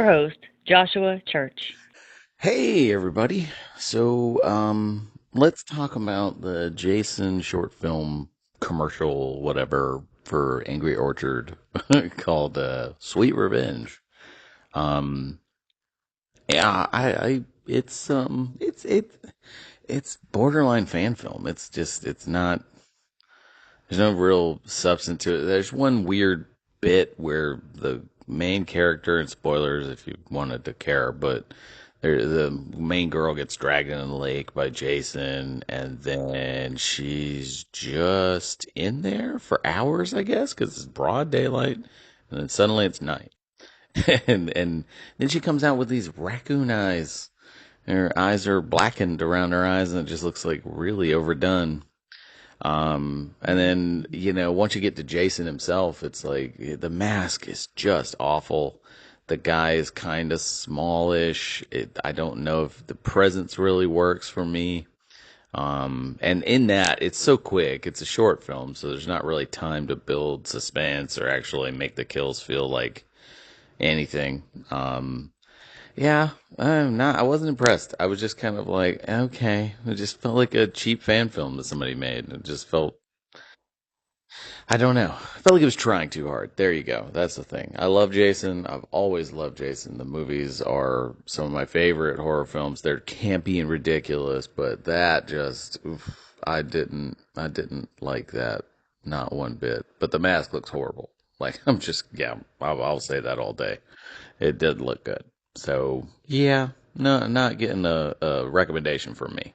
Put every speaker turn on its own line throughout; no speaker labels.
your host, Joshua Church.
Hey everybody. Let's talk about the Jason short film commercial whatever for Angry Orchard called Sweet Revenge. Um yeah, it's borderline fan film. It's not there's no real substance to it. There's one weird bit where the main character, and spoilers if you wanted to care, but the main girl gets dragged into the lake by Jason, and then she's just in there for hours, I guess, because it's broad daylight, and then suddenly it's night, and then she comes out with these raccoon eyes. Her eyes are blackened around her eyes, and it just looks like really overdone. And then, once you get to Jason himself, it's like the mask is just awful. The guy is kind of smallish. I don't know if the presence really works for me. And in that, it's so quick. It's a short film, so there's not really time to build suspense or actually make the kills feel like anything. Yeah, I wasn't impressed. I was just kind of like, okay, it just felt like a cheap fan film that somebody made. It just felt I don't know. I felt like it was trying too hard. There you go. That's the thing. I love Jason. I've always loved Jason. The movies are some of my favorite horror films. They're campy and ridiculous, but that just I didn't like that not one bit. But the mask looks horrible. Like yeah, I'll say that all day. It did look good. So yeah, no, not getting a recommendation from me.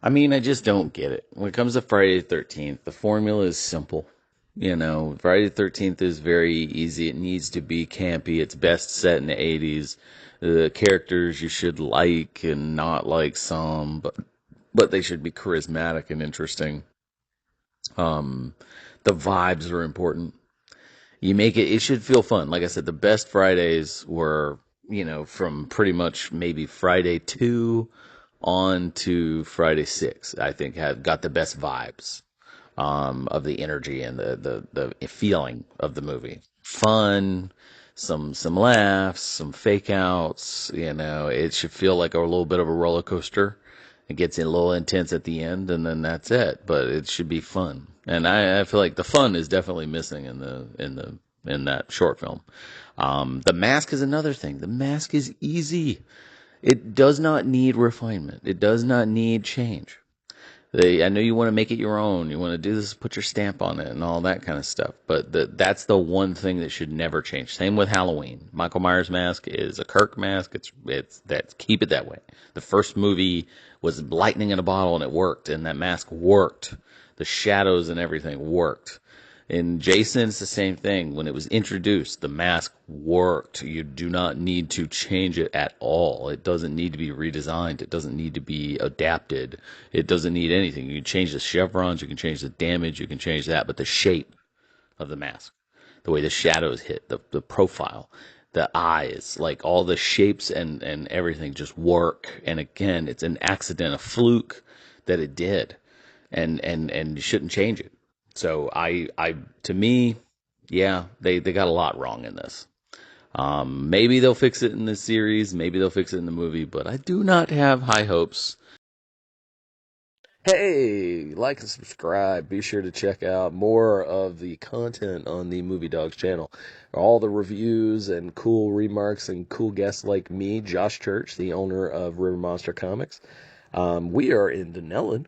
I mean, I just don't get it. When it comes to Friday the 13th, the formula is simple. Friday the 13th is very easy. It needs to be campy. It's best set in the 80s. The characters you should like and not like some, but they should be charismatic and interesting. Um, the vibes are important. It should feel fun. Like I said, the best Fridays were, from pretty much maybe Friday 2 on to Friday 6, I think have got the best vibes of the energy and the feeling of the movie. Fun, some laughs, some fake outs. It should feel like a little bit of a roller coaster. It gets a little intense at the end, and then that's it. But it should be fun, and I feel like the fun is definitely missing in that short film. The mask is another thing. The mask is easy. It does not need refinement. It does not need change. I know you want to make it your own. You want to do this, put your stamp on it, and all that kind of stuff. But that's the one thing that should never change. Same with Halloween. Michael Myers' mask is a Kirk mask. Keep it that way. The first movie was lightning in a bottle, and it worked, and that mask worked. The shadows and everything worked. In Jason, it's the same thing. When it was introduced, the mask worked. You do not need to change it at all. It doesn't need to be redesigned. It doesn't need to be adapted. It doesn't need anything. You can change the chevrons, you can change the damage, you can change that, but the shape of the mask, the way the shadows hit, the profile, the eyes, like all the shapes and everything just work. And again, it's an accident, a fluke that it did. And you shouldn't change it. So to me, yeah, they got a lot wrong in this. Maybe they'll fix it in the series, maybe they'll fix it in the movie, but I do not have high hopes. Hey, like and subscribe. Be sure to check out more of the content on the Movie Dogs channel. All the reviews and cool remarks and cool guests like me, Josh Church, the owner of River Monster Comics. We are in Dunnellon,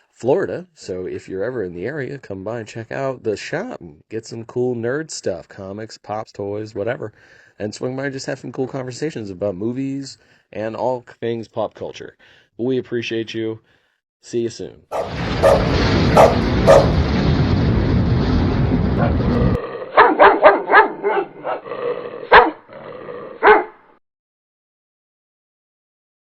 Florida, so if you're ever in the area, come by and check out the shop and get some cool nerd stuff, comics, pops, toys, whatever, and swing by and just have some cool conversations about movies and all things pop culture. We appreciate you. See you soon.